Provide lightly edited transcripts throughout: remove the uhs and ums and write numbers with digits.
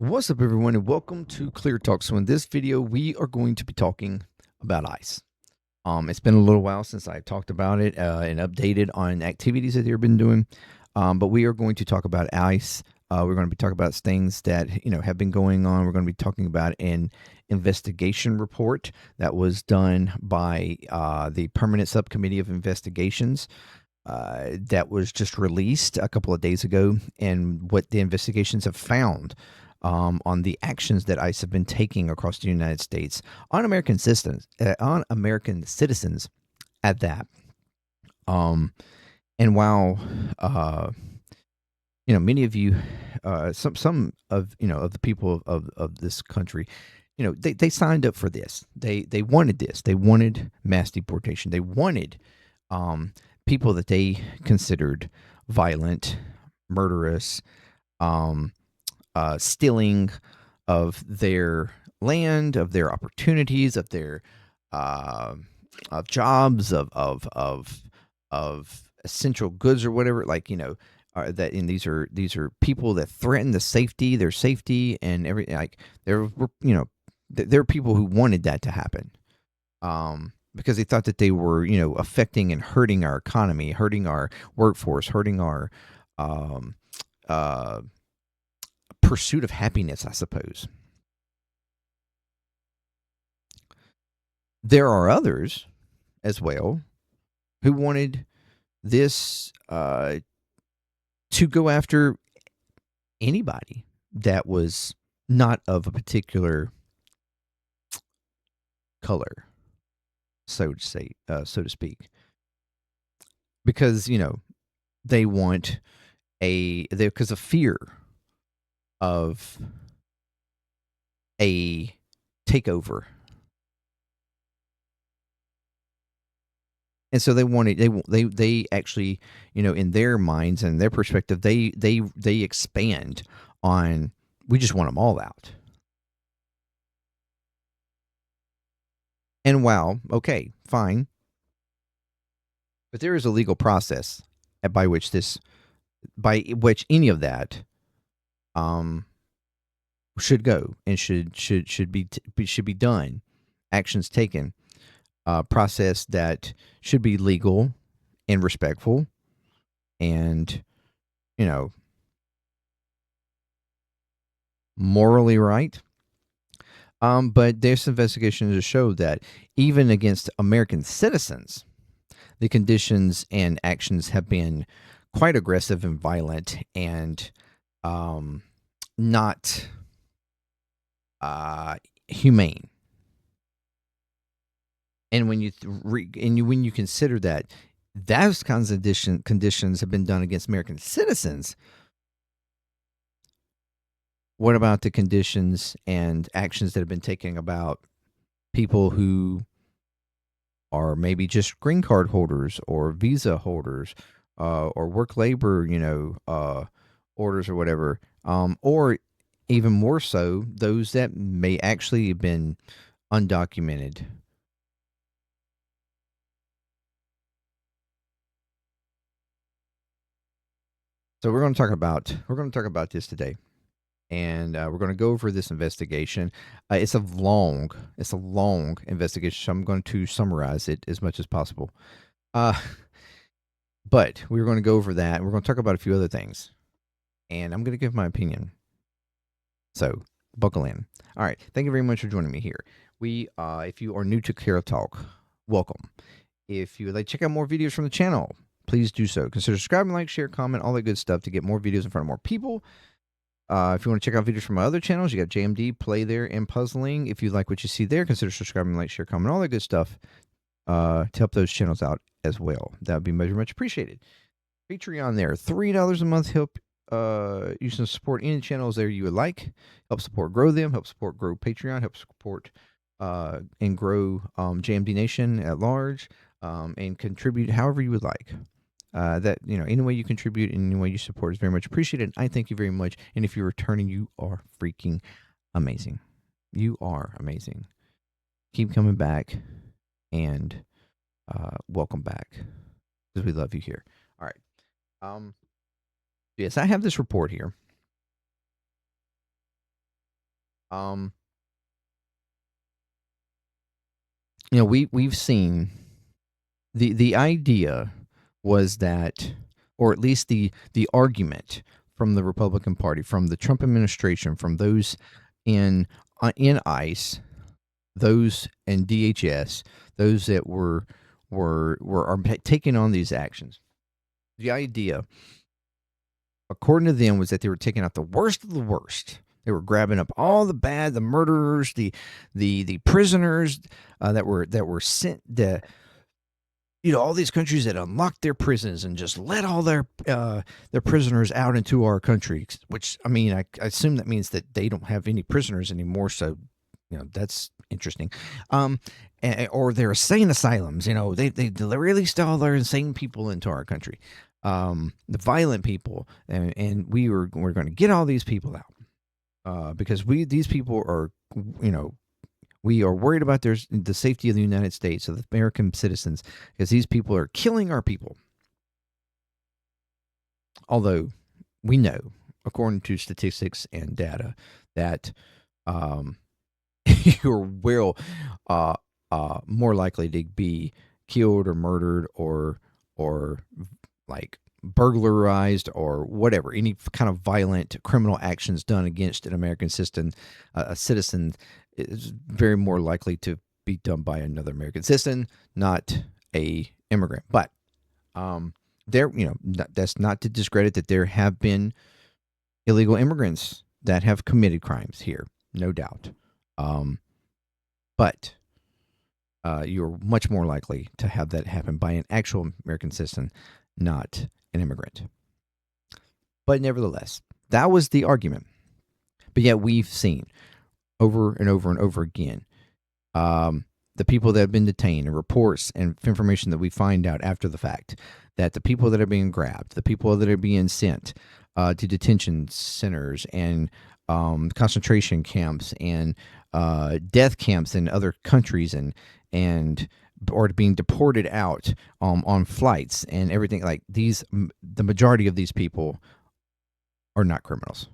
What's up, everyone, and welcome to ClearTalk. So in this video, we are going to be talking about ICE. It's been a little while since I talked about it and updated on activities that they've been doing, but we are going to talk about ICE. We're going to be talking about things that have been going on. We're going to be talking about an investigation report that was done by the Permanent Subcommittee of Investigations. That was just released a couple of days ago, and what the investigations have found on the actions that ICE have been taking across the United States on American citizens at that. And while many of you, some of of the people of this country, they signed up for this. They wanted this. They wanted mass deportation. They wanted people that they considered violent, murderous, stealing of their land, of their opportunities, of their of jobs, of essential goods or whatever. That and these are people that threaten their safety and everything. Like there are people who wanted that to happen. Because they thought that they were, affecting and hurting our economy, hurting our workforce, hurting our pursuit of happiness, I suppose. There are others as well who wanted this to go after anybody that was not of a particular color, so to speak, because they want because of fear of a takeover. And so they actually, in their minds and their perspective, they expand on, we just want them all out. And wow, okay, fine. But there is a legal process by which any of that should go and should be done. Actions taken. Process that should be legal and respectful, and morally right. But this investigation has showed that even against American citizens, the conditions and actions have been quite aggressive and violent, and not humane. And when you consider that those kinds of conditions have been done against American citizens, what about the conditions and actions that have been taken about people who are maybe just green card holders or visa holders, or work labor, orders or whatever, or even more so, those that may actually have been undocumented? So we're going to talk about this today, and we're going to go over this investigation. It's a long investigation, so I'm going to summarize it as much as possible. But we're going to go over that. We're going to talk about a few other things, and I'm going to give my opinion. So buckle in. All right. Thank you very much for joining me here. If you are new to ClearTalk, welcome. If you would like to check out more videos from the channel, please do so. Consider subscribing, like, share, comment, all that good stuff to get more videos in front of more people. If you want to check out videos from my other channels, you got JMDPLAY there and Puzzling. If you like what you see there, consider subscribing, like, share, comment, all that good stuff to help those channels out as well. That would be very much appreciated. Patreon there, $3 a month. Help you can support any channels there you would like. Help support grow them. Help support grow Patreon. Help support and grow JMD Nation at large, and contribute however you would like. Any way you contribute and any way you support is very much appreciated. I thank you very much. And if you're returning, you are freaking amazing. You are amazing. Keep coming back, and welcome back, because we love you here. All right. Yes, I have this report here. Um, we've seen the idea was that, or at least the argument from the Republican Party, from the Trump administration, from those in ICE, those in DHS, those that are taking on these actions. The idea, according to them, was that they were taking out the worst of the worst. They were grabbing up all the bad, the murderers, the prisoners that were sent, all these countries that unlocked their prisons and just let all their prisoners out into our country. Which, I mean, I assume that means that they don't have any prisoners anymore. So, that's interesting. Or they're insane asylums. They released all their insane people into our country, the violent people, and we're going to get all these people out because these people are, we are worried about the safety of the United States, of the American citizens, because these people are killing our people. Although we know, according to statistics and data, that you're more likely to be killed or murdered or like burglarized or whatever, any kind of violent criminal actions done against an American citizen, is very more likely to be done by another American citizen, not a immigrant. But that's not to discredit that there have been illegal immigrants that have committed crimes here, no doubt. But you're much more likely to have that happen by an actual American citizen, not an immigrant. But nevertheless, that was the argument. But yet we've seen over and over and over again the people that have been detained, and reports and information that we find out after the fact, that the people that are being grabbed, the people that are being sent to detention centers and concentration camps and death camps in other countries and or being deported out on flights and everything like these, the majority of these people are not criminals.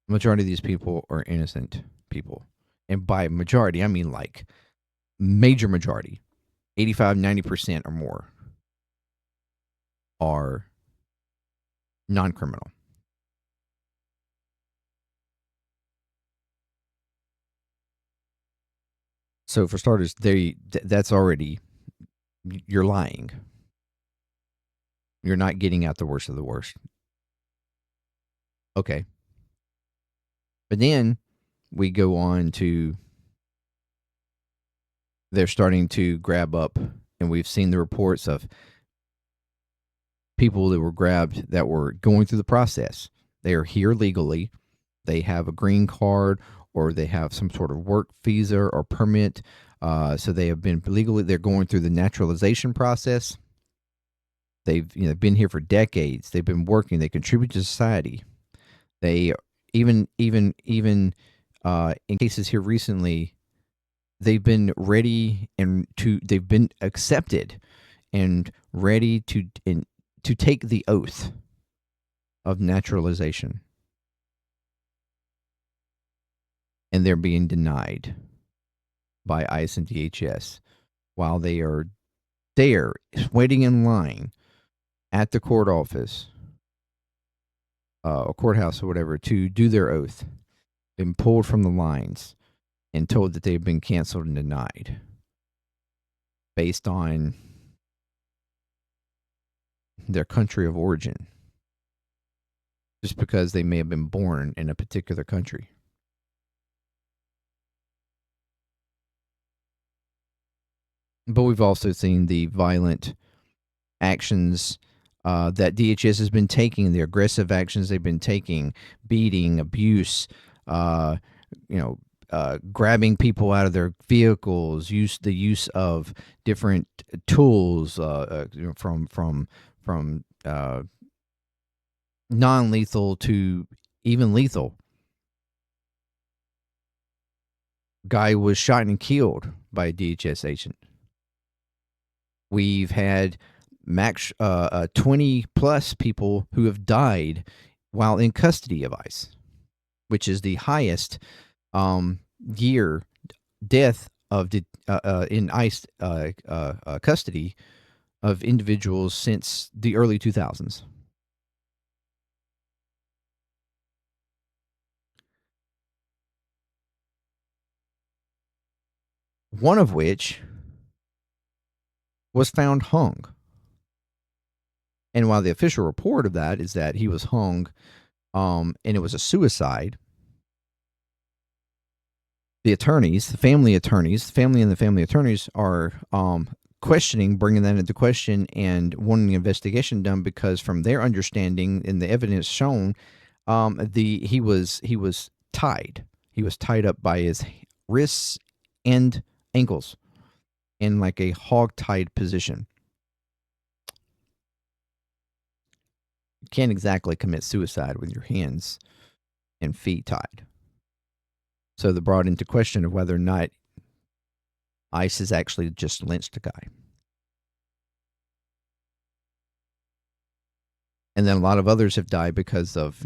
The majority of these people are innocent people. And by majority, I mean like major majority, 85, 90% or more are non-criminal. So for starters, that's already, you're lying. You're not getting out the worst of the worst. Okay. But then we go on to, they're starting to grab up, and we've seen the reports of people that were grabbed that were going through the process. They are here legally. They have a green card or they have some sort of work visa or permit. So they have been legally, they're going through the naturalization process. They've been here for decades. They've been working. They contribute to society. They even in cases here recently, they've been ready they've been accepted and ready to take the oath of naturalization. And they're being denied by ICE and DHS while they are there waiting in line at the court office or courthouse or whatever to do their oath, been pulled from the lines and told that they've been canceled and denied based on their country of origin, just because they may have been born in a particular country. But we've also seen the violent actions that DHS has been taking, the aggressive actions they've been taking, beating, abuse, grabbing people out of their vehicles, the use of different tools from non-lethal to even lethal. Guy was shot and killed by a DHS agent. We've had 20 plus people who have died while in custody of ICE which is the highest year death of in ICE custody of individuals since the early 2000s. One of which was found hung. And while the official report of that is that he was hung and it was a suicide, the attorneys, the family and the family attorneys are bringing that into question and wanting the investigation done, because from their understanding and the evidence shown, he was tied. He was tied up by his wrists and ankles in like a hog-tied position. You can't exactly commit suicide with your hands and feet tied. So they brought into question of whether or not ICE has actually just lynched a guy. And then a lot of others have died because of,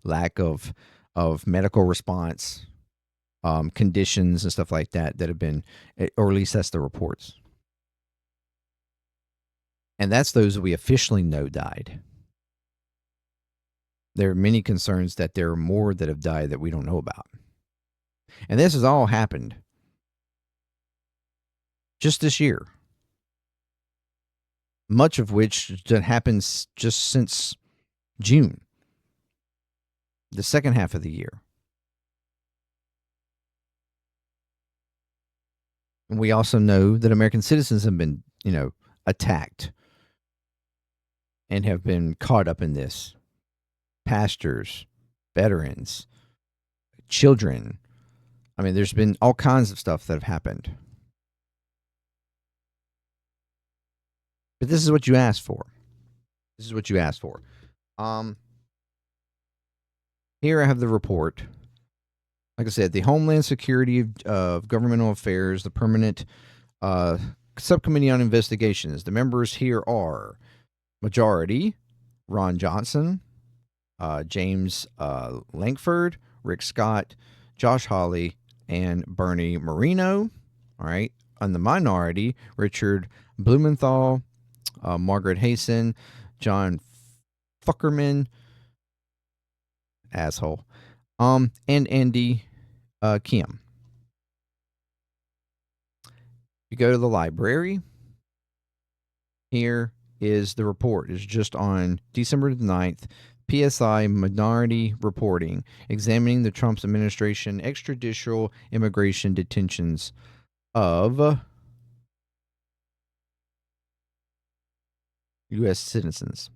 lack of medical response, conditions and stuff like that have been, or at least that's the reports. And that's those that we officially know died. There are many concerns that there are more that have died that we don't know about. And this has all happened just this year. Much of which happens just since June, the second half of the year. And we also know that American citizens have been, attacked and have been caught up in this. Pastors, veterans, children. I mean, there's been all kinds of stuff that have happened. But this is what you asked for. Here I have the report. Like I said, the Homeland Security of Governmental Affairs, the Permanent Subcommittee on Investigations. The members here are majority, Ron Johnson, James Lankford, Rick Scott, Josh Hawley, and Bernie Moreno. All right. On the minority, Richard Blumenthal, Margaret Hayson, John Fuckerman, asshole, and Andy Kim. You go to the library. Here is the report. It's just on December 9th. PSI Minority Reporting, examining the Trump administration extrajudicial immigration detentions of U.S. citizens.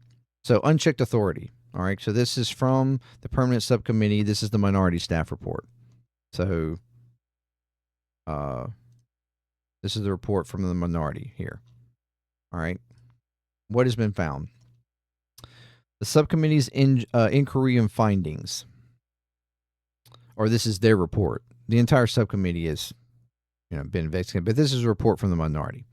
So unchecked authority. All right. So this is from the permanent subcommittee. This is the minority staff report. So this is the report from the minority here. All right. What has been found? The subcommittee's inquiry and findings, or this is their report. The entire subcommittee has, been investigated, but this is a report from the minority.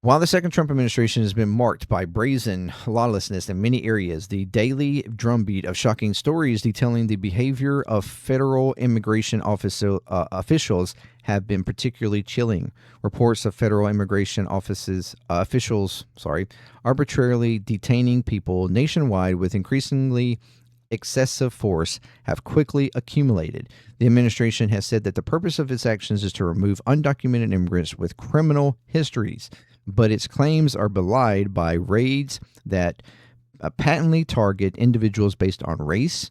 While the second Trump administration has been marked by brazen lawlessness in many areas, the daily drumbeat of shocking stories detailing the behavior of federal immigration officials have been particularly chilling. Reports of federal immigration officials arbitrarily detaining people nationwide with increasingly excessive force have quickly accumulated. The administration has said that the purpose of its actions is to remove undocumented immigrants with criminal histories, but its claims are belied by raids that patently target individuals based on race,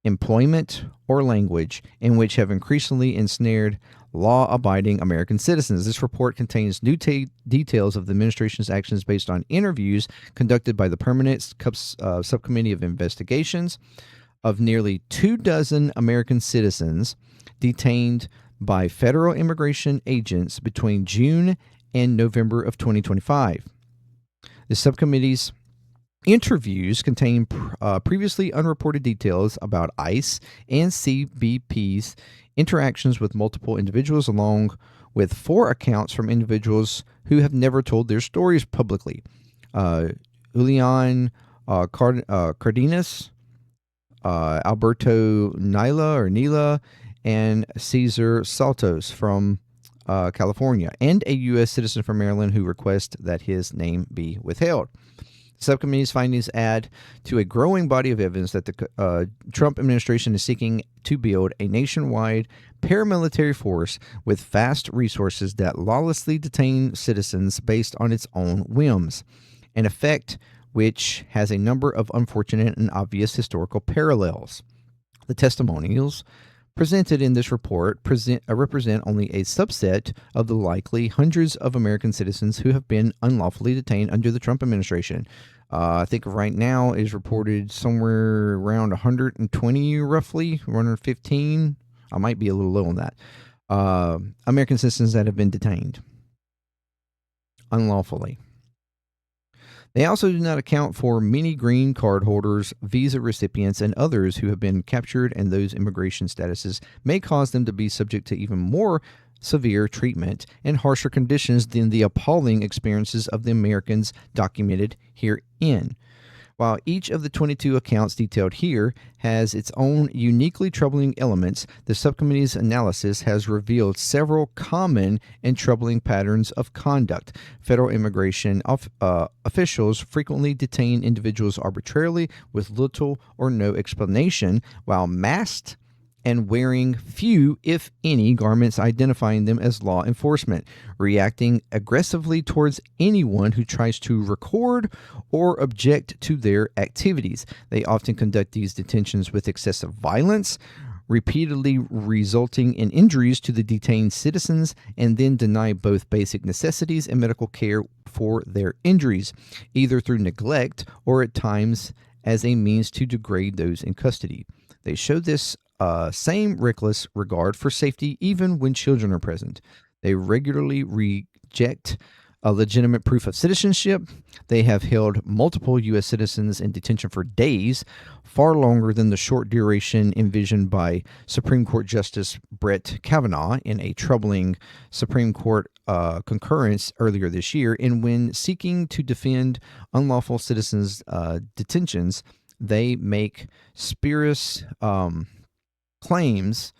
employment, or language, and which have increasingly ensnared law-abiding American citizens. This report contains new details of the administration's actions based on interviews conducted by the Permanent Subcommittee of Investigations of nearly 24 American citizens detained by federal immigration agents between June and November of 2025. The subcommittee's interviews contain previously unreported details about ICE and CBP's interactions with multiple individuals, along with 4 accounts from individuals who have never told their stories publicly. Julian Cardenas, Alberto Nila, and Cesar Saltos from California, and a U.S. citizen from Maryland who requests that his name be withheld. Subcommittee's findings add to a growing body of evidence that the Trump administration is seeking to build a nationwide paramilitary force with vast resources that lawlessly detain citizens based on its own whims, an effect which has a number of unfortunate and obvious historical parallels. The testimonials presented in this report represent only a subset of the likely hundreds of American citizens who have been unlawfully detained under the Trump administration. I think right now is reported somewhere around 120, roughly 115. I might be a little low on that. American citizens that have been detained unlawfully. They also do not account for many green card holders, visa recipients, and others who have been captured, and those immigration statuses may cause them to be subject to even more severe treatment and harsher conditions than the appalling experiences of the Americans documented herein. While each of the 22 accounts detailed here has its own uniquely troubling elements, the subcommittee's analysis has revealed several common and troubling patterns of conduct. Federal immigration officials frequently detain individuals arbitrarily with little or no explanation, while masked and wearing few, if any, garments identifying them as law enforcement, reacting aggressively towards anyone who tries to record or object to their activities. They often conduct these detentions with excessive violence, repeatedly resulting in injuries to the detained citizens, and then deny both basic necessities and medical care for their injuries, either through neglect or at times as a means to degrade those in custody. They show this same reckless regard for safety even when children are present. They regularly reject a legitimate proof of citizenship. They have held multiple U.S. citizens in detention for days, far longer than the short duration envisioned by Supreme Court Justice Brett Kavanaugh in a troubling Supreme Court concurrence earlier this year. And when seeking to defend unlawful citizens' detentions, they make spurious claims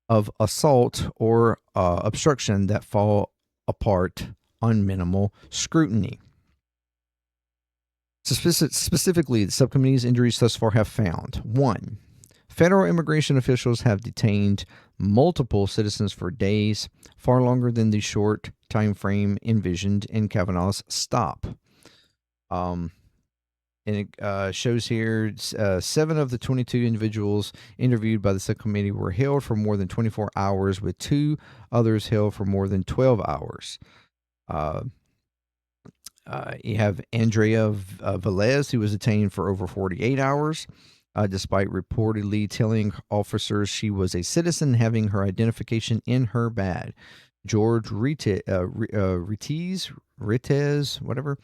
of assault or obstruction that fall apart on minimal scrutiny. So specifically, the subcommittee's injuries thus far have found: 1. Federal immigration officials have detained multiple citizens for days, far longer than the short time frame envisioned in Kavanaugh's stop. And it shows here 7 of the 22 individuals interviewed by the subcommittee were held for more than 24 hours, with 2 others held for more than 12 hours. You have Andrea Velez, who was detained for over 48 hours, despite reportedly telling officers she was a citizen, having her identification in her bag. George Ritez, whatever,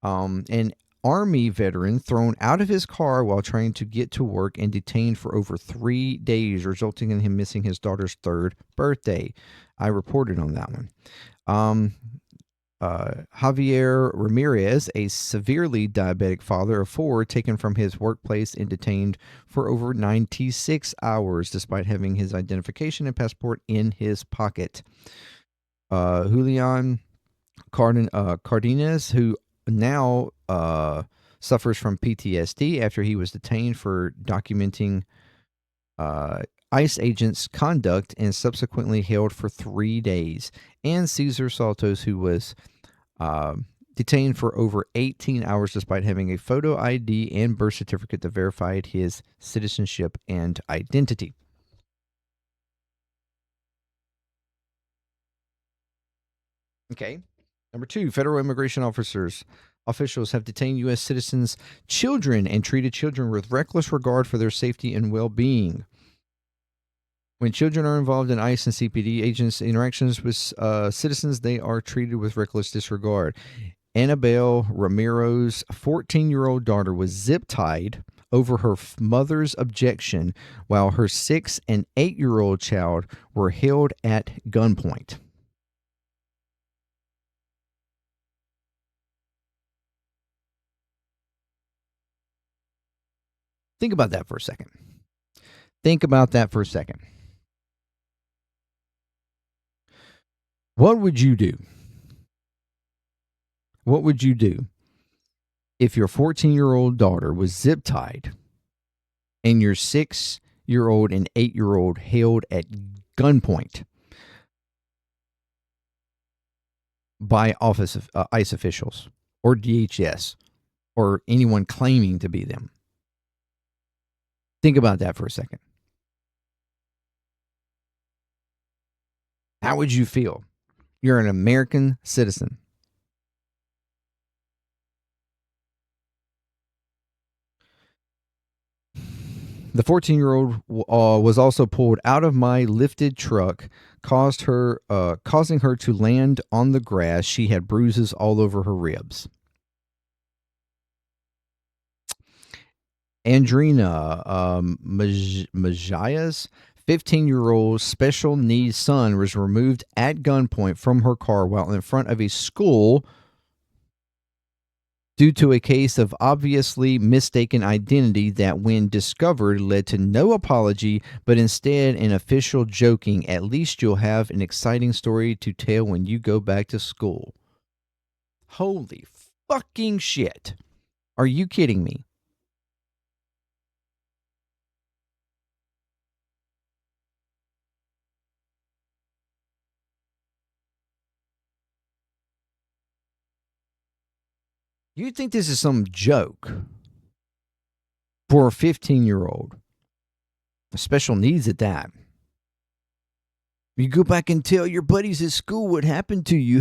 an Army veteran thrown out of his car while trying to get to work and detained for over 3 days, resulting in him missing his daughter's 3rd birthday. I reported on that one. Javier Ramirez, a severely diabetic father of 4, taken from his workplace and detained for over 96 hours despite having his identification and passport in his pocket. Julian Cardenas, who now suffers from PTSD after he was detained for documenting ICE agents' conduct and subsequently held for 3 days. And Cesar Saltos, who was detained for over 18 hours despite having a photo ID and birth certificate that verified his citizenship and identity. Okay. Number 2, federal immigration officials have detained U.S. citizens' children and treated children with reckless regard for their safety and well-being. When children are involved in ICE and CPD agents' interactions with citizens, they are treated with reckless disregard. Annabelle Ramiro's 14-year-old daughter was zip-tied over her mother's objection, while her 6- and 8-year-old child were held at gunpoint. Think about that for a second. Think about that for a second. What would you do? What would you do if your 14-year-old daughter was zip tied and your 6-year-old and 8-year-old held at gunpoint by ICE officials or DHS or anyone claiming to be them? Think about that for a second. How would you feel? You're an American citizen. The 14-year-old was also pulled out of my lifted truck, causing her to land on the grass. She had bruises all over her ribs. Andrina Majia's 15-year-old special needs son was removed at gunpoint from her car while in front of a school due to a case of obviously mistaken identity that, when discovered, led to no apology, but instead an official joking, "At least you'll have an exciting story to tell when you go back to school." Holy fucking shit. Are you kidding me? You think this is some joke for a 15-year-old? Special needs at that. You go back and tell your buddies at school what happened to you.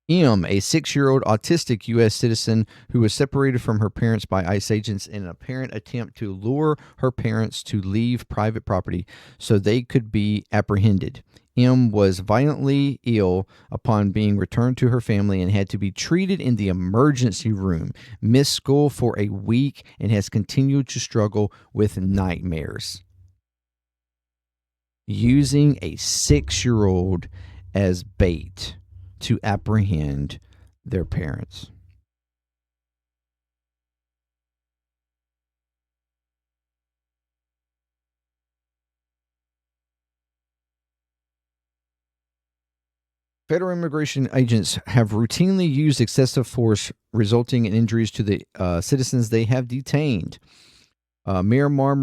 M, a 6-year-old autistic U.S. citizen who was separated from her parents by ICE agents in an apparent attempt to lure her parents to leave private property so they could be apprehended. M was violently ill upon being returned to her family and had to be treated in the emergency room, missed school for a week, and has continued to struggle with nightmares. Using a 6-year-old as bait to apprehend their parents. Federal immigration agents have routinely used excessive force, resulting in injuries to the citizens they have detained. Miramar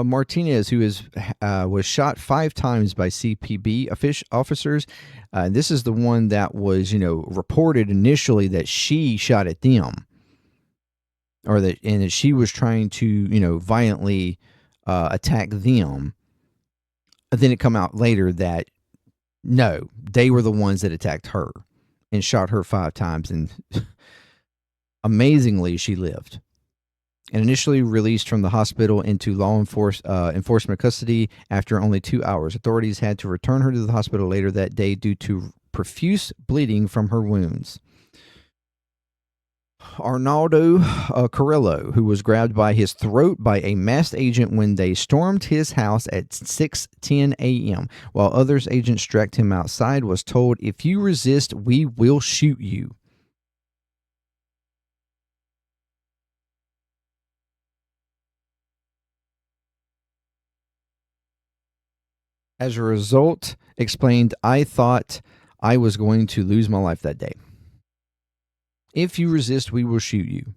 Martinez, who was shot 5 times by CBP officers. This is the one that was, reported initially that she shot at them, or that she was trying to, violently attack them. And then it come out later that no, they were the ones that attacked her and shot her 5 times, and amazingly, she lived. And initially released from the hospital into law enforcement custody after only 2 hours. Authorities had to return her to the hospital later that day due to profuse bleeding from her wounds. Arnaldo Carrillo, who was grabbed by his throat by a masked agent when they stormed his house at 6:10 a.m., while others agents dragged him outside, was told, "If you resist, we will shoot you." As a result, explained, "I thought I was going to lose my life that day. If you resist, we will shoot you."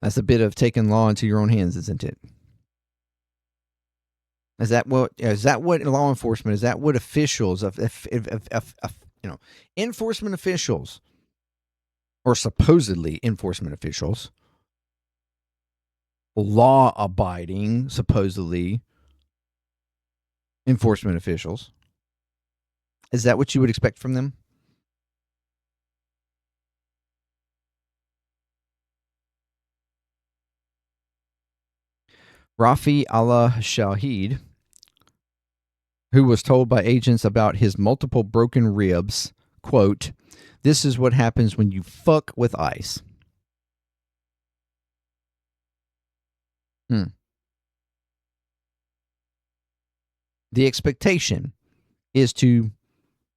That's a bit of taking law into your own hands, isn't it? Is that what law enforcement, is that what officials enforcement officials, or supposedly enforcement officials, law abiding, supposedly enforcement officials, is that what you would expect from them? Rafi Allah Shahid, who was told by agents about his multiple broken ribs, quote, "This is what happens when you fuck with ICE." The expectation is to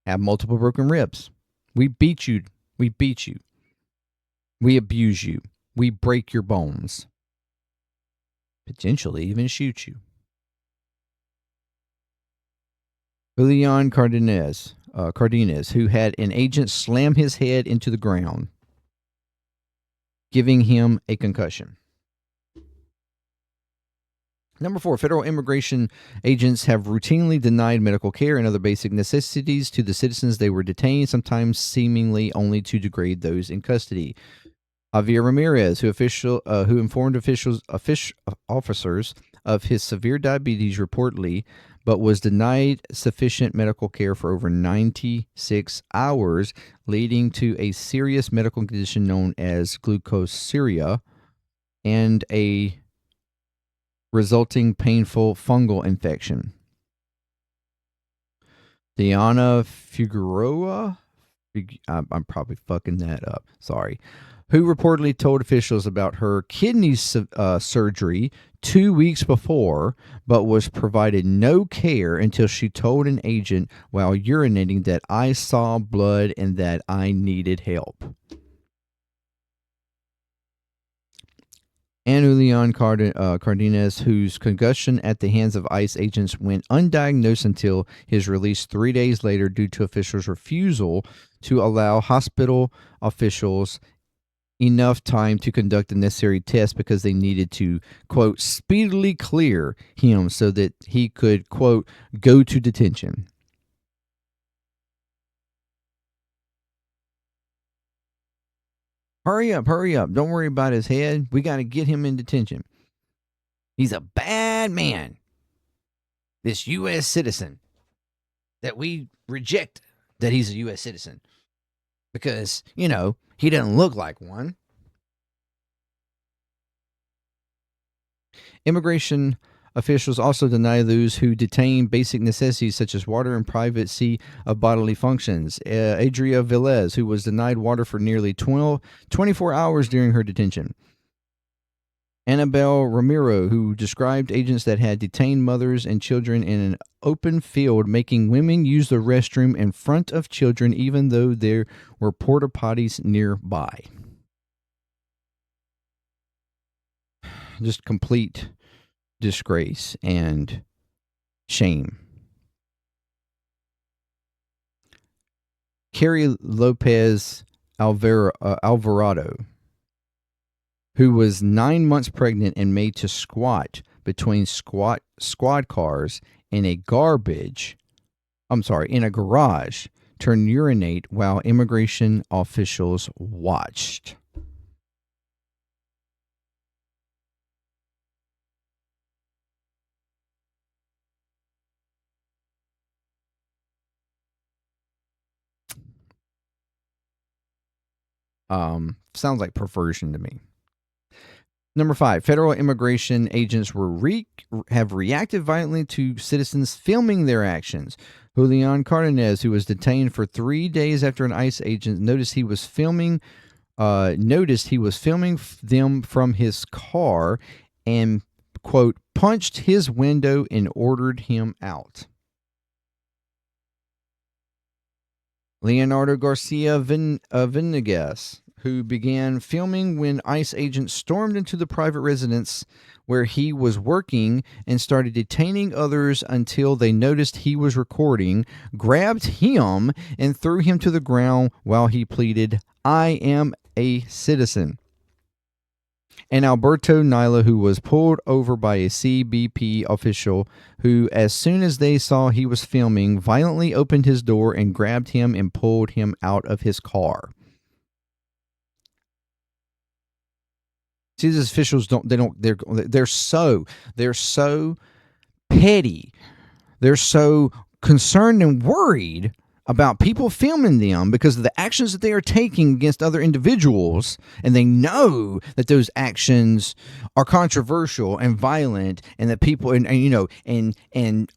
have multiple broken ribs. We beat you. We beat you. We abuse you. We break your bones. Potentially even shoot you. Julian Cardenas, who had an agent slam his head into the ground, giving him a concussion. Number 4, federal immigration agents have routinely denied medical care and other basic necessities to the citizens they were detained, sometimes seemingly only to degrade those in custody. Javier Ramirez, who informed officers of his severe diabetes reportedly, but was denied sufficient medical care for over 96 hours, leading to a serious medical condition known as glucosuria and a resulting painful fungal infection. Diana Figueroa, I'm probably fucking that up, sorry, who reportedly told officials about her kidney surgery 2 weeks before, but was provided no care until she told an agent while urinating that I saw blood and that I needed help. And Julian Cardenas, whose concussion at the hands of ICE agents went undiagnosed until his release 3 days later due to officials' refusal to allow hospital officials enough time to conduct the necessary tests because they needed to, quote, speedily clear him so that he could, quote, go to detention. Hurry up. Don't worry about his head. We got to get him in detention. He's a bad man. This U.S. citizen that we reject that he's a U.S. citizen because, he doesn't look like one. Immigration officials also deny those who detain basic necessities such as water and privacy of bodily functions. Adria Velez, who was denied water for nearly 24 hours during her detention. Annabelle Ramiro, who described agents that had detained mothers and children in an open field, making women use the restroom in front of children even though there were porta potties nearby. Just complete disgrace and shame. Carrie Lopez Alvarado, who was 9 months pregnant and made to squat between squad cars in a garage to urinate while immigration officials watched. Sounds like perversion to me. Number 5, federal immigration agents have reacted violently to citizens filming their actions. Julian Cardenas, who was detained for 3 days after an ICE agent noticed he was filming them from his car and, quote, punched his window and ordered him out. Leonardo Garcia Venegas, who began filming when ICE agents stormed into the private residence where he was working and started detaining others until they noticed he was recording, grabbed him and threw him to the ground while he pleaded, I am a citizen. And Alberto Nila, who was pulled over by a CBP official who, as soon as they saw he was filming, violently opened his door and grabbed him and pulled him out of his car. See, these officials they're so petty. They're so concerned and worried about people filming them because of the actions that they are taking against other individuals, and they know that those actions are controversial and violent, and that people and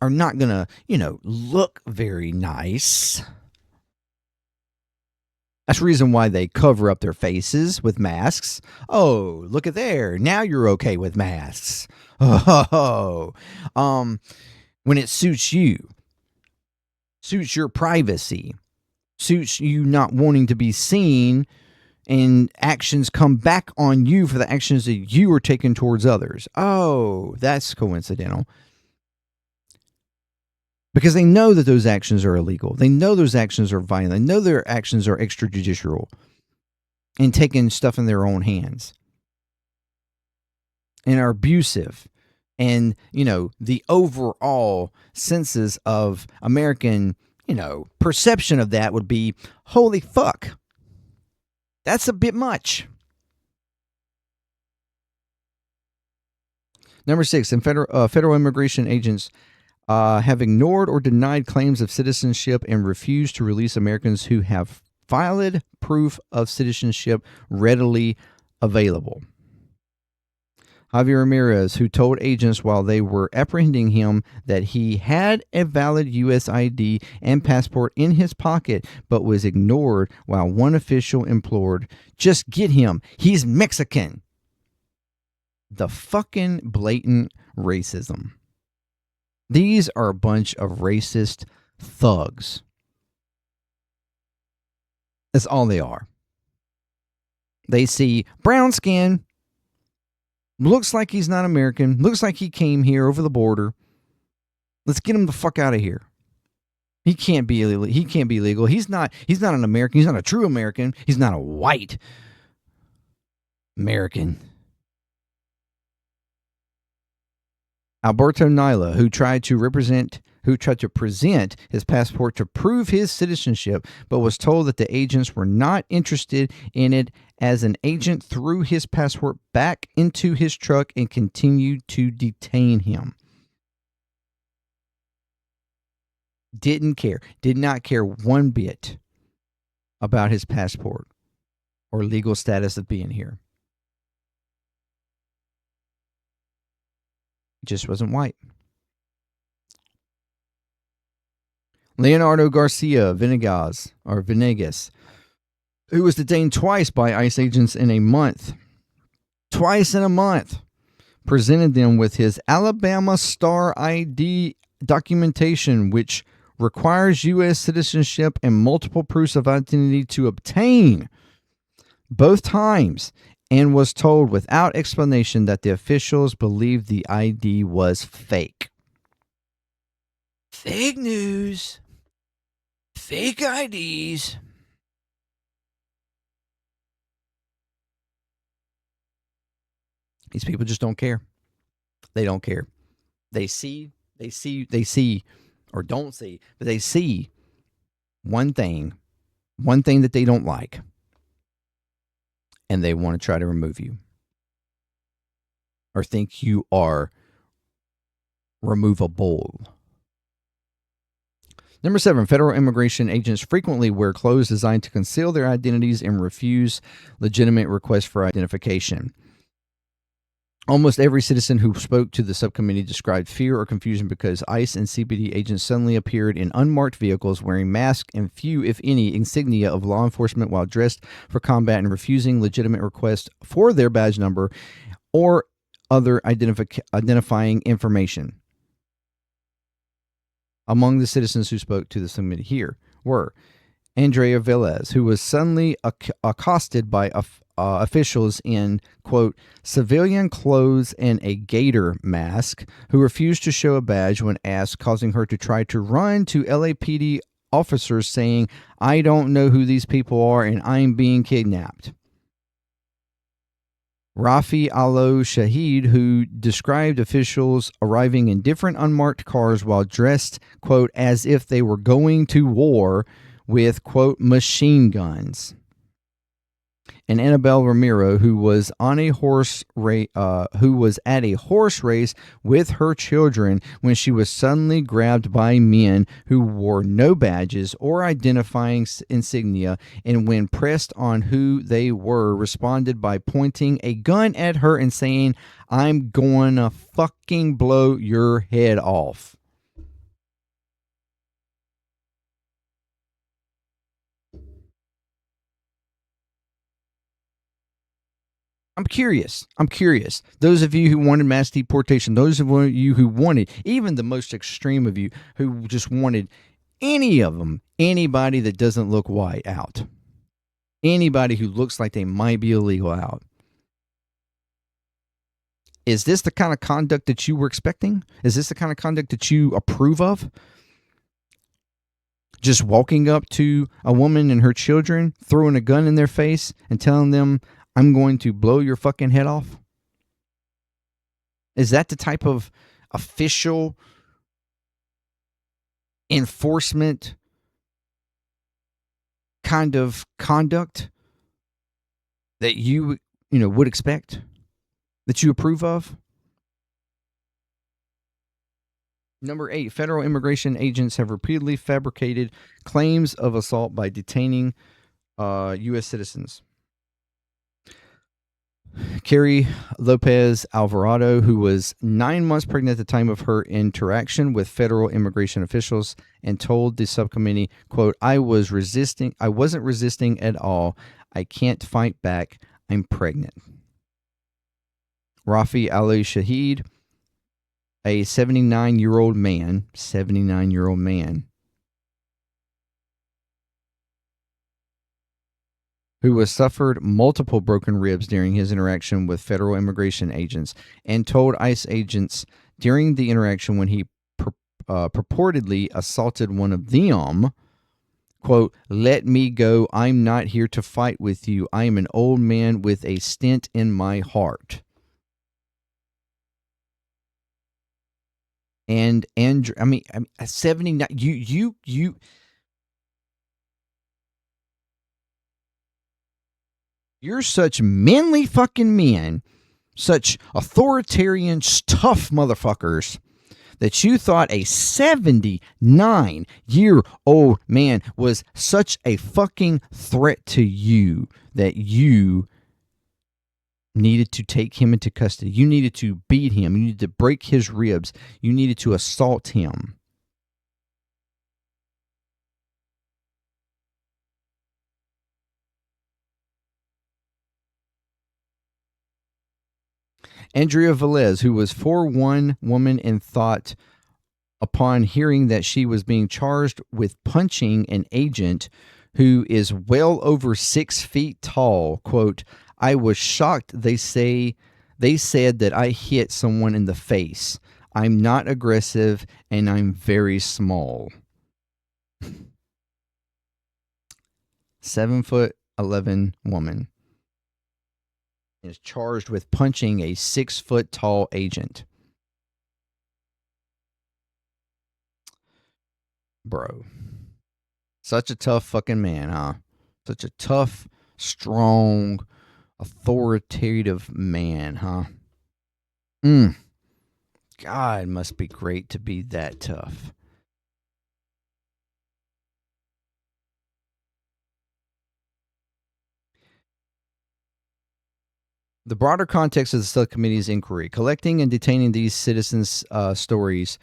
are not gonna look very nice. That's the reason why they cover up their faces with masks. Oh, look at there! Now you're okay with masks. Oh, when it suits you, suits your privacy, suits you not wanting to be seen, and actions come back on you for the actions that you are taking towards others. Oh, that's coincidental. Because they know that those actions are illegal. They know those actions are violent. They know their actions are extrajudicial and taking stuff in their own hands and are abusive. And, the overall senses of American, perception of that would be, holy fuck, that's a bit much. Number 6, and federal immigration agents have ignored or denied claims of citizenship and refused to release Americans who have valid proof of citizenship readily available. Javier Ramirez, who told agents while they were apprehending him that he had a valid U.S. ID and passport in his pocket, but was ignored while one official implored, "Just get him. He's Mexican." The fucking blatant racism. These are a bunch of racist thugs. That's all they are. They see brown skin, looks like he's not American, looks like he came here over the border. Let's get him the fuck out of here. He can't be illegal. He can't be legal. He's not an American. He's not a true American. He's not a white American. Alberto Naila, who tried to present his passport to prove his citizenship, but was told that the agents were not interested in it, as an agent threw his passport back into his truck and continued to detain him. Did not care one bit about his passport or legal status of being here. Just wasn't white. Leonardo Garcia Venegas, who was detained twice by ICE agents in a month. Twice in a month. Presented them with his Alabama Star ID documentation, which requires U.S. citizenship and multiple proofs of identity to obtain. Both times. And was told without explanation that the officials believed the ID was fake. Fake news. Fake IDs. These people just don't care. They don't care. They see, or don't see, but they see one thing that they don't like. And they want to try to remove you or think you are removable. Number 7, federal immigration agents frequently wear clothes designed to conceal their identities and refuse legitimate requests for identification. Almost every citizen who spoke to the subcommittee described fear or confusion because ICE and CBP agents suddenly appeared in unmarked vehicles wearing masks and few, if any, insignia of law enforcement while dressed for combat and refusing legitimate requests for their badge number or other identifying information. Among the citizens who spoke to the subcommittee here were Andrea Velez, who was suddenly accosted by officials in, quote, civilian clothes and a gator mask, who refused to show a badge when asked, causing her to try to run to LAPD officers saying, "I don't know who these people are and I'm being kidnapped." Rafi Alo Shahid, who described officials arriving in different unmarked cars while dressed, quote, as if they were going to war with, quote, machine guns. And Annabelle Ramiro, who was at a horse race with her children when she was suddenly grabbed by men who wore no badges or identifying insignia, and when pressed on who they were, responded by pointing a gun at her and saying, "I'm gonna fucking blow your head off." I'm curious. Those of you who wanted mass deportation, those of you who wanted, even the most extreme of you who just wanted any of them, anybody that doesn't look white out, anybody who looks like they might be illegal out. Is this the kind of conduct that you were expecting? Is this the kind of conduct that you approve of? Just walking up to a woman and her children, throwing a gun in their face and telling them, I'm going to blow your fucking head off? Is that the type of official enforcement kind of conduct that you would expect, that you approve of? Number 8, federal immigration agents have repeatedly fabricated claims of assault by detaining U.S. citizens. Carrie Lopez Alvarado, who was 9 months pregnant at the time of her interaction with federal immigration officials, and told the subcommittee, quote, I wasn't resisting at all. I can't fight back. I'm pregnant. Rafi Ali Shahid, a 79-year-old man, who has suffered multiple broken ribs during his interaction with federal immigration agents, and told ICE agents during the interaction when he purportedly assaulted one of them, quote, let me go. I'm not here to fight with you. I am an old man with a stent in my heart. And Andrew, I mean 79, you're such manly fucking men, such authoritarian, tough motherfuckers, that you thought a 79-year-old man was such a fucking threat to you that you needed to take him into custody. You needed to beat him. You needed to break his ribs. You needed to assault him. Andrea Velez, who was 4'1" woman and thought, upon hearing that she was being charged with punching an agent who is well over 6 feet tall, quote, I was shocked. They said that I hit someone in the face. I'm not aggressive and I'm very small. 7'11" woman is charged with punching a 6 foot tall agent. Bro. Such a tough fucking man, huh? Such a tough, strong, authoritative man, huh? God, it must be great to be that tough. The broader context of the subcommittee's inquiry, collecting and detaining these citizens' stories,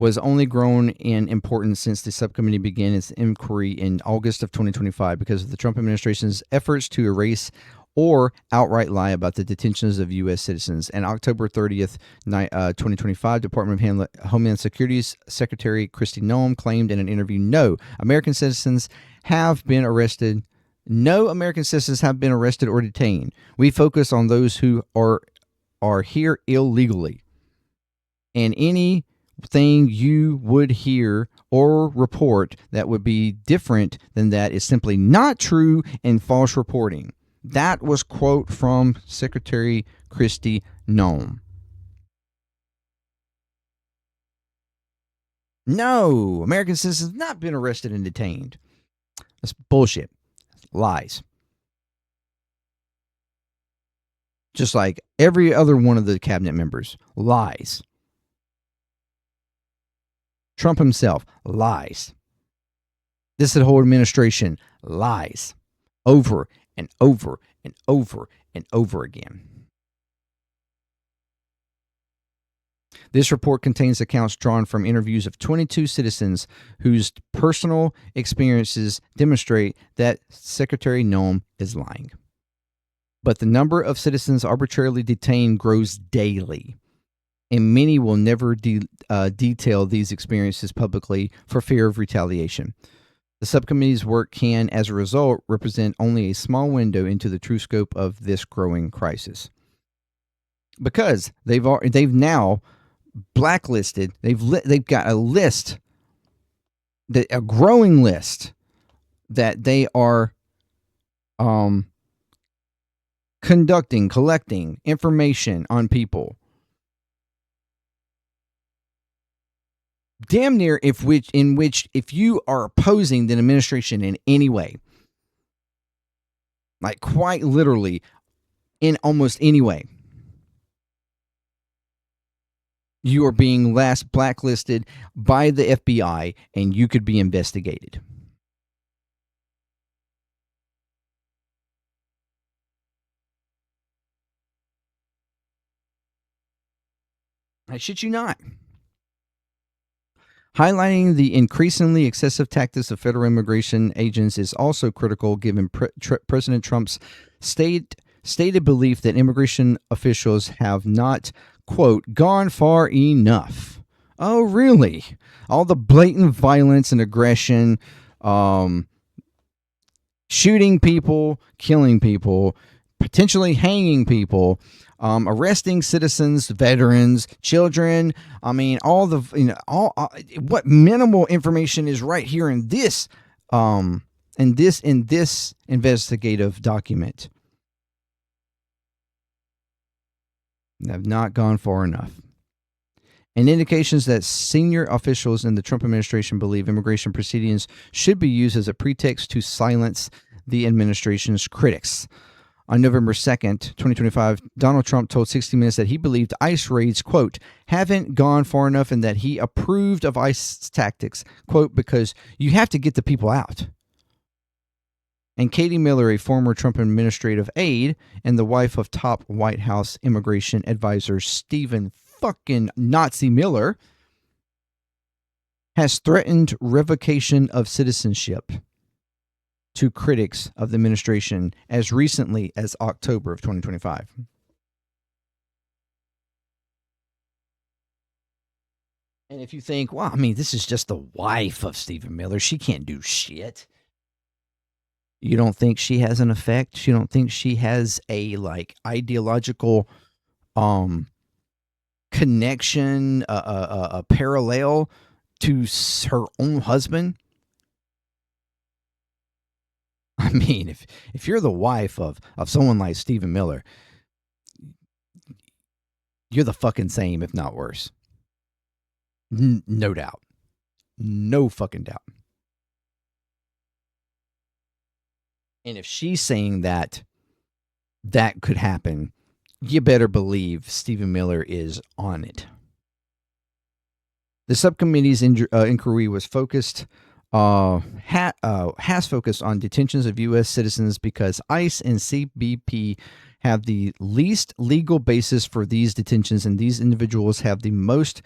was only grown in importance since the subcommittee began its inquiry in August of 2025 because of the Trump administration's efforts to erase or outright lie about the detentions of U.S. citizens. And October 30th, 2025, Department of Homeland Security's Secretary Kristi Noem claimed in an interview, no American citizens have been arrested or detained. We focus on those who are here illegally. And anything you would hear or report that would be different than that is simply not true and false reporting. That was quote from Secretary Kristi Noem. No, American citizens have not been arrested and detained. That's bullshit. Lies. Just like every other one of the cabinet members. Lies. Trump himself. Lies. This whole administration. Lies. Over and over and over and over again. This report contains accounts drawn from interviews of 22 citizens whose personal experiences demonstrate that Secretary Noem is lying. but the number of citizens arbitrarily detained grows daily, and many will never detail these experiences publicly for fear of retaliation. The subcommittee's work can, as a result, represent only a small window into the true scope of this growing crisis, because they've now blacklisted. They've got a list, a growing list, that they are collecting information on people. Damn near if you are opposing the administration in any way, like quite literally in almost any way, you are being blacklisted by the FBI and you could be investigated. I shit you not. Highlighting the increasingly excessive tactics of federal immigration agents is also critical, given President Trump's stated belief that immigration officials have not, quote, gone far enough. Oh, really? All the blatant violence and aggression, shooting people, killing people, potentially hanging people, arresting citizens, veterans, children. I mean, all the what minimal information is right here in this investigative document. Have not gone far enough. And indications that senior officials in the Trump administration believe immigration proceedings should be used as a pretext to silence the administration's critics. On November 2nd, 2025, Donald Trump told 60 Minutes that he believed ICE raids, quote, haven't gone far enough, and that he approved of ICE tactics, quote, because you have to get the people out. And Katie Miller, a former Trump administrative aide and the wife of top White House immigration advisor Stephen fucking Nazi Miller, has threatened revocation of citizenship to critics of the administration as recently as October of 2025. And if you think, well, I mean, this is just the wife of Stephen Miller, she can't do shit. You don't think she has an effect? You don't think she has a ideological connection, a parallel to her own husband? I mean, if you're the wife of someone like Stephen Miller, you're the fucking same, if not worse. No doubt. No fucking doubt. And if she's saying that could happen, you better believe Stephen Miller is on it. The subcommittee's inquiry was focused has focused on detentions of U.S. citizens because ICE and CBP have the least legal basis for these detentions, and these individuals have the most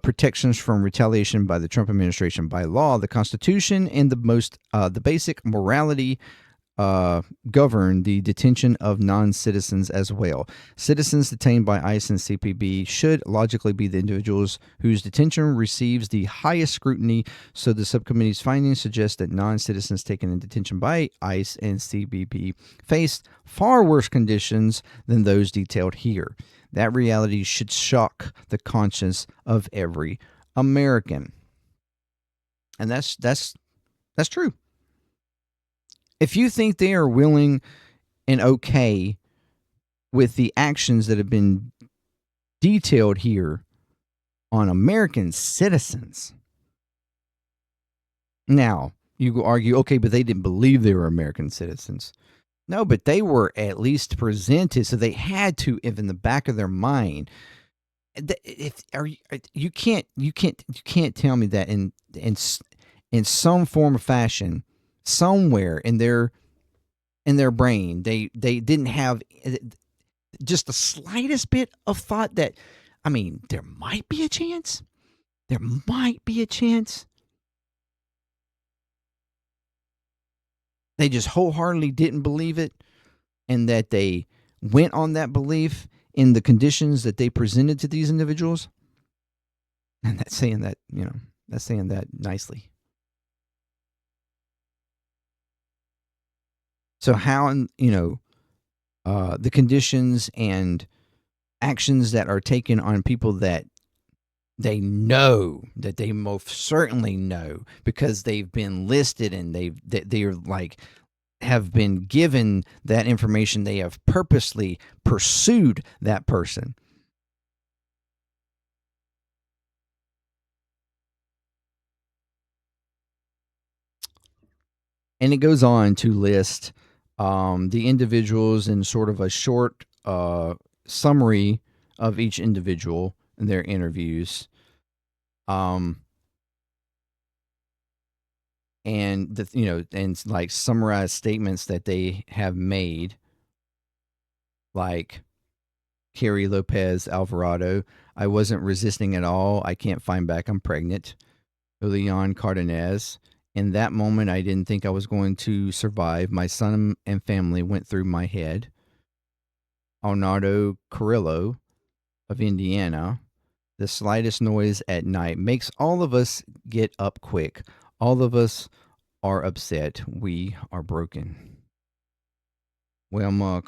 protections from retaliation by the Trump administration. By law, the Constitution, and the basic morality govern the detention of non-citizens as well. Citizens detained by ICE and CPB should logically be the individuals whose detention receives the highest scrutiny, so the subcommittee's findings suggest that non-citizens taken in detention by ICE and CBP face far worse conditions than those detailed here. That reality should shock the conscience of every American. And that's true. If you think they are willing and okay with the actions that have been detailed here on American citizens, now you could argue, okay, but they didn't believe they were American citizens. No, but they were at least presented, so they had to, if in the back of their mind, you can't tell me that in some form or fashion, somewhere in their brain, they didn't have just the slightest bit of thought that, I mean, there might be a chance. There might be a chance. They just wholeheartedly didn't believe it. and that they went on that belief in the conditions that they presented to these individuals. And that's saying that, that's saying that nicely. So how, the conditions and actions that are taken on people that they most certainly know because they've been listed and they're like have been given that information. They have purposely pursued that person. And it goes on to list the individuals in sort of a short summary of each individual in their interviews. And and like summarized statements that they have made, like Carrie Lopez Alvarado, I wasn't resisting at all. I can't find back. I'm pregnant. Leon Cardenas, in that moment, I didn't think I was going to survive. My son and family went through my head. Arnaldo Carrillo of Indiana, the slightest noise at night makes all of us get up quick. All of us are upset. We are broken. Wilma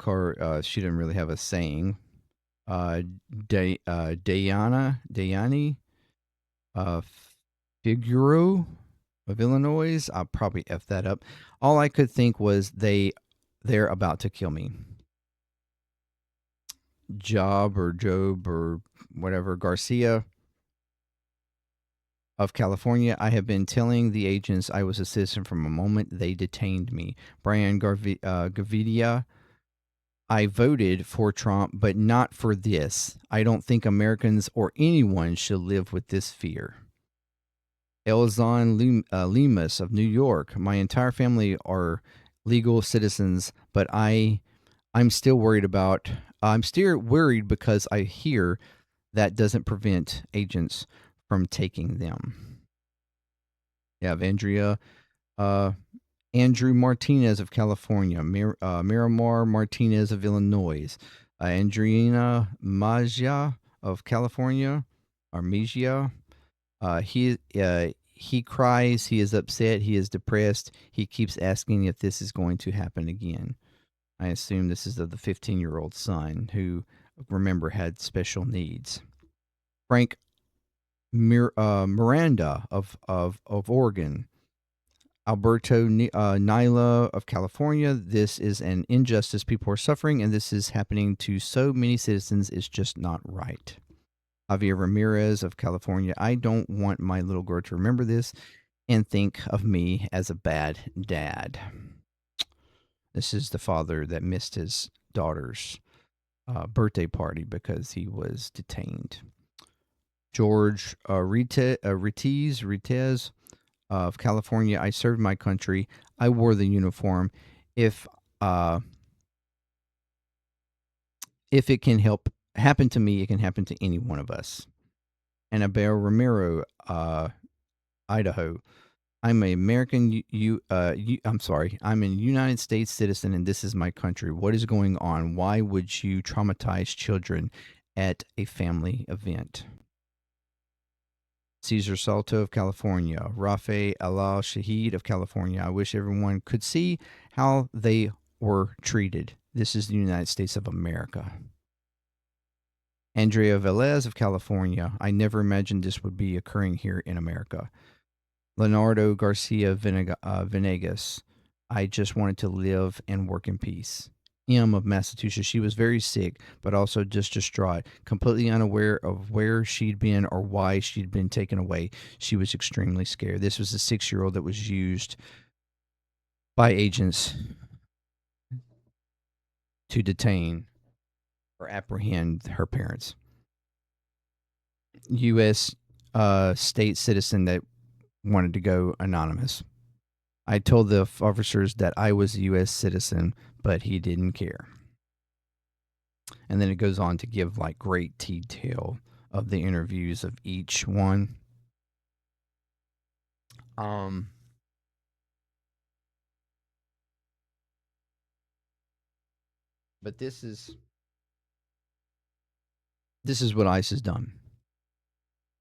she didn't really have a saying. Dayani Figuro of Illinois. I'll probably F that up. All I could think was they're about to kill me. Job or whatever Garcia of California. I have been telling the agents I was a citizen from a moment they detained me. Brian Gavidia. I voted for Trump, but not for this. I don't think Americans or anyone should live with this fear. Elzon Lemus of New York. My entire family are legal citizens, but I'm still worried about. I'm still worried because I hear that doesn't prevent agents from taking them. You have Andrew Martinez of California, Miramar Martinez of Illinois, Andreina Magia of California, Armesia. He cries. He is upset. He is depressed. He keeps asking if this is going to happen again. I assume this is of the 15-year-old son who, remember, had special needs. Frank Miranda of Oregon. Alberto Nyla of California. This is an injustice. People are suffering, and this is happening to so many citizens. It's just not right. Javier Ramirez of California. I don't want my little girl to remember this and think of me as a bad dad. This is the father that missed his daughter's birthday party because he was detained. George Ritez of California. I served my country. I wore the uniform. If it can happen to me, it can happen to any one of us. Annabelle Romero, Idaho. I'm an American. I'm sorry. I'm a United States citizen, and this is my country. What is going on? Why would you traumatize children at a family event? Cesar Salto of California, Rafe Alal Shahid of California. I wish everyone could see how they were treated. This is the United States of America. Andrea Velez of California. I never imagined this would be occurring here in America. Leonardo Garcia Venegas. I just wanted to live and work in peace. M of Massachusetts. She was very sick, but also just distraught, completely unaware of where she'd been or why she'd been taken away. She was extremely scared. This was a 6-year-old that was used by agents to detain or apprehend her parents. U.S. State citizen that wanted to go anonymous. I told the officers that I was a U.S. citizen, but he didn't care. And then it goes on to give like great detail of the interviews of each one. Um, But this is what ICE has done.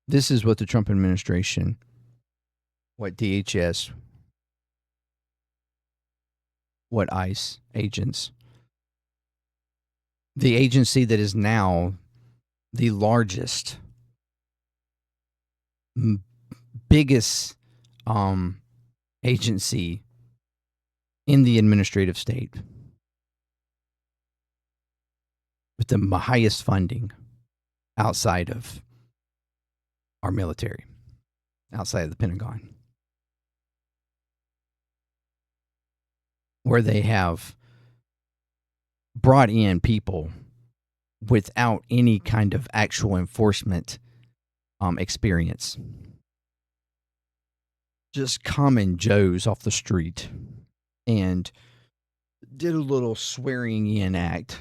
This is what the Trump administration, what DHS, what ICE agents, the agency that is now the largest, biggest agency in the administrative state with the highest funding outside of our military, outside of the Pentagon, where they have brought in people without any kind of actual enforcement experience. Just common Joes off the street, and did a little swearing in act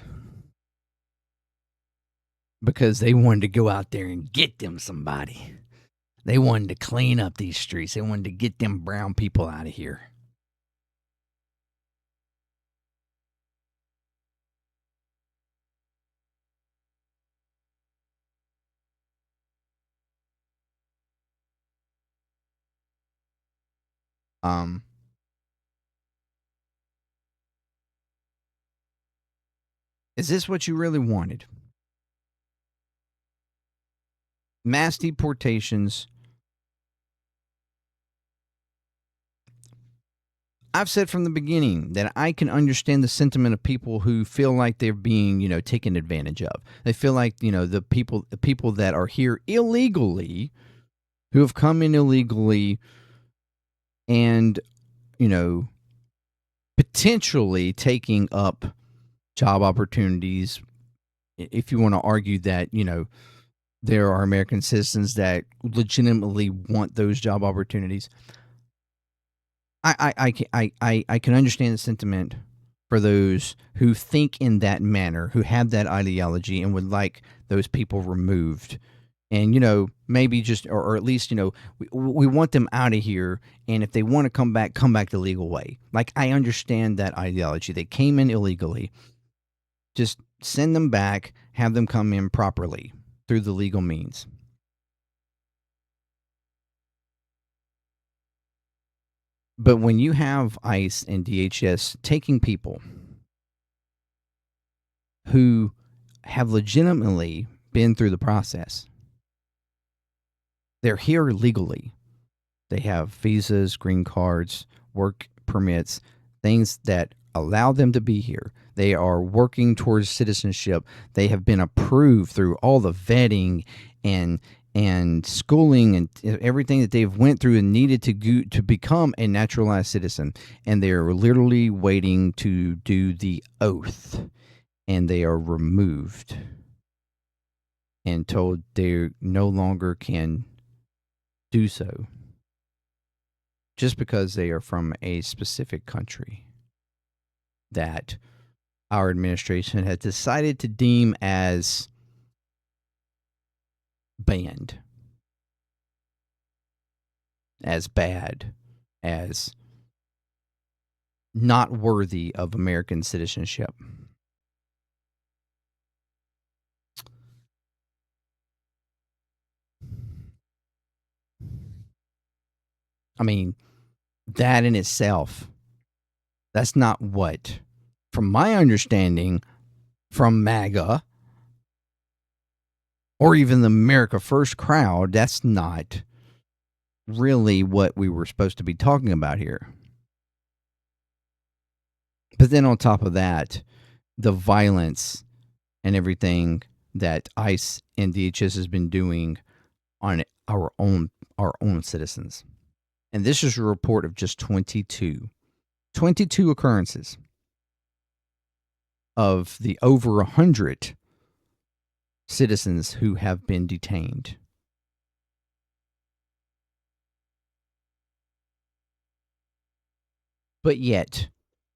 because they wanted to go out there and get them somebody. They wanted to clean up these streets. They wanted to get them brown people out of here. Is this what you really wanted? Mass deportations. I've said from the beginning that I can understand the sentiment of people who feel like they're being, taken advantage of. They feel like, the people that are here illegally, who have come in illegally and, potentially taking up job opportunities. If you want to argue that, there are American citizens that legitimately want those job opportunities, I can understand the sentiment for those who think in that manner, who have that ideology and would like those people removed. And, maybe just, or at least, we want them out of here. And if they want to come back the legal way. Like, I understand that ideology. They came in illegally. Just send them back, have them come in properly through the legal means. But when you have ICE and DHS taking people who have legitimately been through the process, they're here legally. They have visas, green cards, work permits, things that allow them to be here. They are working towards citizenship. They have been approved through all the vetting and schooling and everything that they've went through and needed to become a naturalized citizen. And they are literally waiting to do the oath. And they are removed and told they no longer can do so just because they are from a specific country that our administration has decided to deem as banned, as bad, as not worthy of American citizenship. I mean, that in itself, that's not what, from my understanding, from MAGA or even the America First crowd, that's not really what we were supposed to be talking about here. But then on top of that, the violence and everything that ICE and DHS has been doing on our own citizens. And this is a report of just 22 occurrences of the over 100 citizens who have been detained. But yet,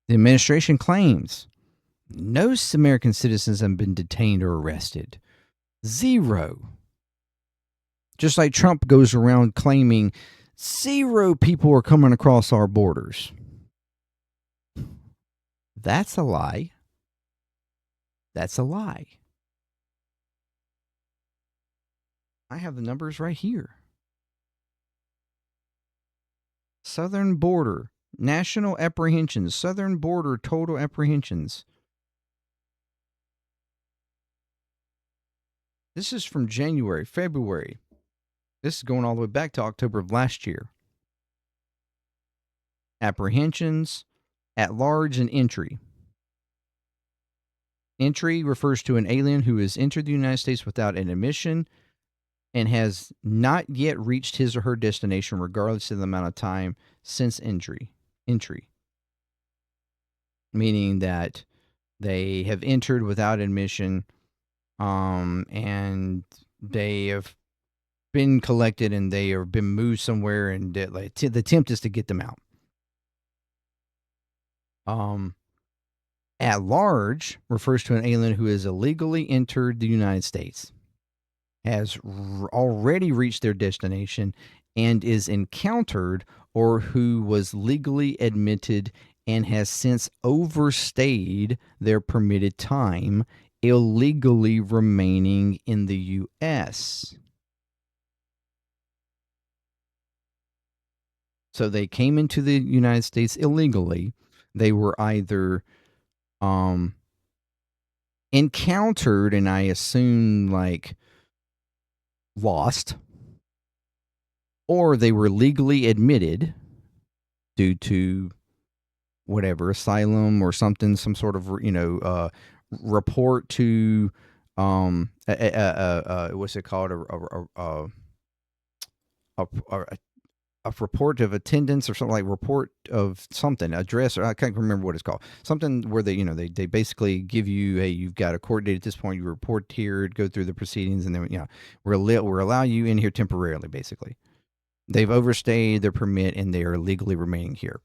the administration claims no American citizens have been detained or arrested. 0. Just like Trump goes around claiming 0 people are coming across our borders. That's a lie. That's a lie. I have the numbers right here. Southern border, national apprehensions, southern border total apprehensions. This is from January, February. This is going all the way back to October of last year. Apprehensions, at large, and entry. Entry refers to an alien who has entered the United States without an admission and has not yet reached his or her destination, regardless of the amount of time since entry. Meaning that they have entered without admission, and they have been collected and they have been moved somewhere, and the attempt is to get them out. At large refers to an alien who has illegally entered the United States, has already reached their destination, and is encountered, or who was legally admitted and has since overstayed their permitted time, illegally remaining in the U.S. So they came into the United States illegally. They were either encountered, and I assume like lost, or they were legally admitted due to whatever, asylum or something, some sort of report to what's it called, a report of attendance or something, like report of something, address, or I can't remember what it's called. Something where they basically give you, hey, you've got a court date at this point, you report here, go through the proceedings, and then we're allow you in here temporarily. Basically, they've overstayed their permit and they are legally remaining here.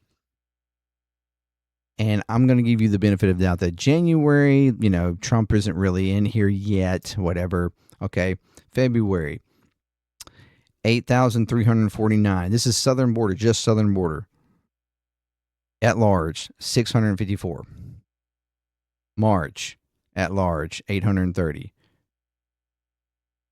And I'm going to give you the benefit of the doubt that January, Trump isn't really in here yet, whatever. Okay, February. 8,349. This is southern border, just southern border. At large, 654. March, at large, 830.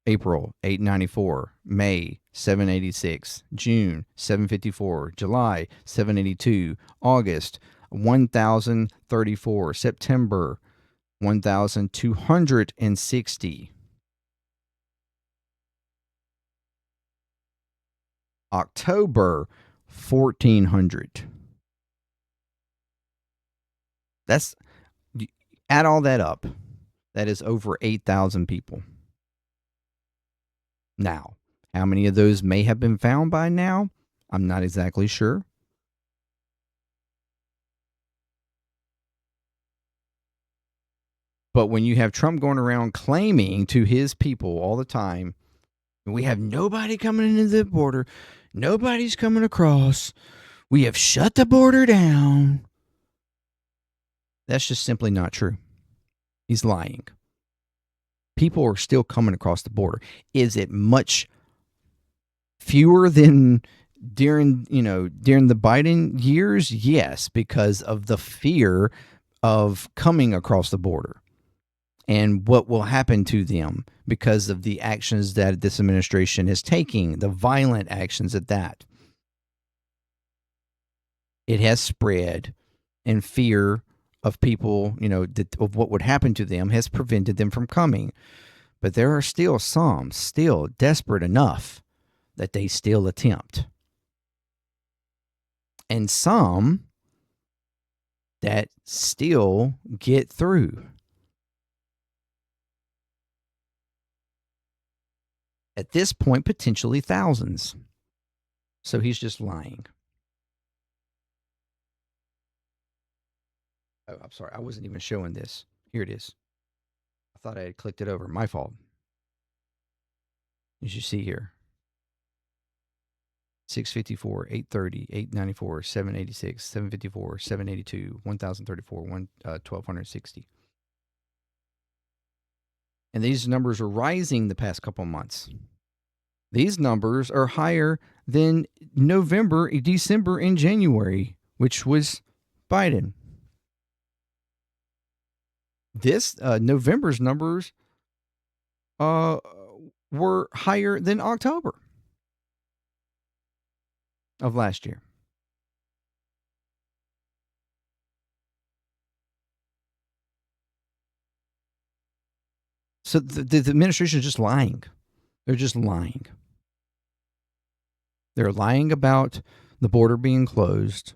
April, 894. May, 786. June, 754. July, 782. August, 1,034. September, 1,260. October, 1,400. Add all that up. That is over 8,000 people. Now, how many of those may have been found by now? I'm not exactly sure. But when you have Trump going around claiming to his people all the time, we have nobody coming into the border, nobody's coming across, we have shut the border down, that's just simply not true. He's lying. People are still coming across the border. Is it much fewer than during the Biden years? Yes, because of the fear of coming across the border and what will happen to them because of the actions that this administration is taking, the violent actions at that. It has spread, and fear of people, of what would happen to them has prevented them from coming. But there are still some still desperate enough that they still attempt. And some that still get through. At this point, potentially thousands. So he's just lying. Oh, I'm sorry. I wasn't even showing this. Here it is. I thought I had clicked it over. My fault. As you see here. 654, 830, 894, 786, 754, 782, 1,034, 1,260. And these numbers are rising the past couple of months. These numbers are higher than November, December, and January, which was Biden. This November's numbers were higher than October of last year. So the administration is just lying. They're just lying. They're lying about the border being closed.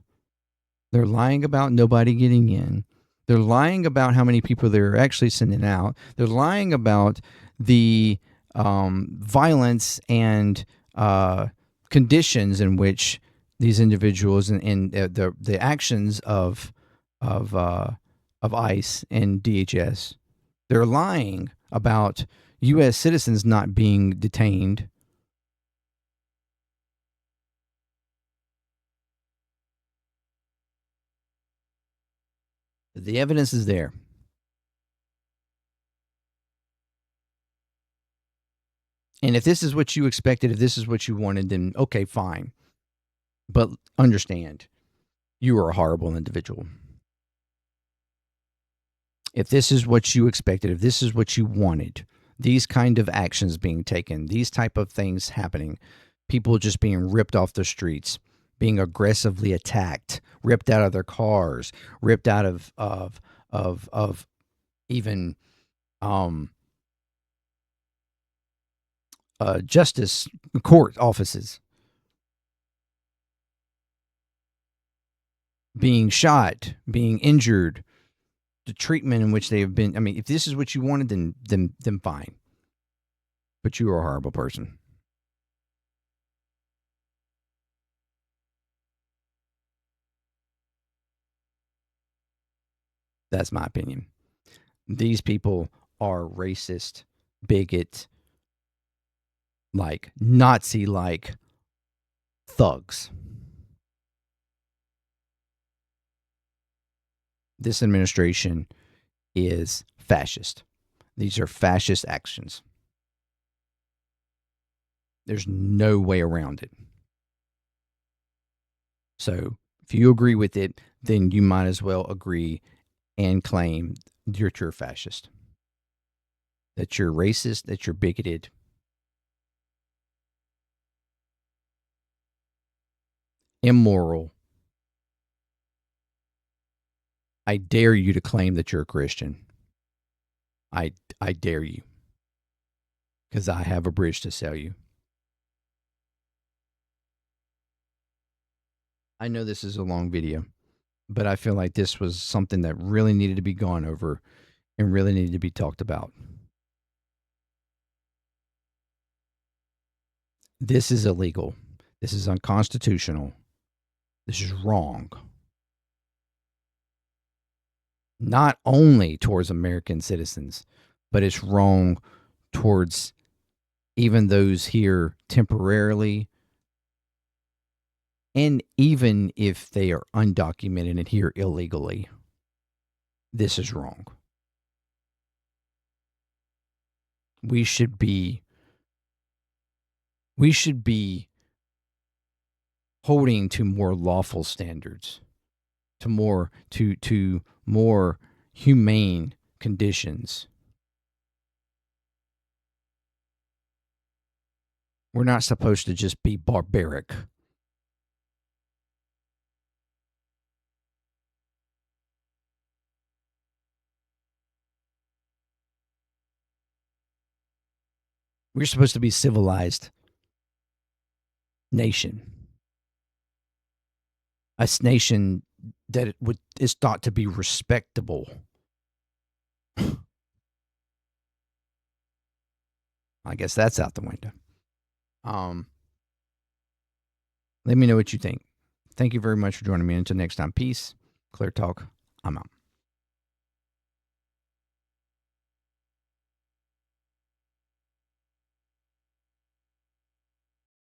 They're lying about nobody getting in. They're lying about how many people they're actually sending out. They're lying about the violence and conditions in which these individuals and the actions of ICE and DHS. They're lying about U.S. citizens not being detained. The evidence is there. And if this is what you expected, if this is what you wanted, then okay, fine. But understand, you are a horrible individual. If this is what you expected, if this is what you wanted, these kind of actions being taken, these type of things happening, people just being ripped off the streets, being aggressively attacked, ripped out of their cars, ripped out of even justice court offices, being shot, being injured, the treatment in which they have been. I mean, if this is what you wanted, then fine. But you are a horrible person. That's my opinion. These people are racist, bigot, like Nazi-like thugs. This administration is fascist. These are fascist actions. There's no way around it. So if you agree with it, then you might as well agree and claim that you're a fascist, that you're racist, that you're bigoted. Immoral. I dare you to claim that you're a Christian. I dare you. Because I have a bridge to sell you. I know this is a long video, but I feel like this was something that really needed to be gone over and really needed to be talked about. This is illegal. This is unconstitutional. This is wrong. Not only towards American citizens, but it's wrong towards even those here temporarily, and even if they are undocumented and here illegally. This is wrong. We should be holding to more lawful standards, to more humane conditions. We're not supposed to just be barbaric. We're supposed to be civilized nation. A nation that is thought to be respectable. I guess that's out the window. Let me know what you think. Thank you very much for joining me. Until next time, peace. ClearTalk. I'm out.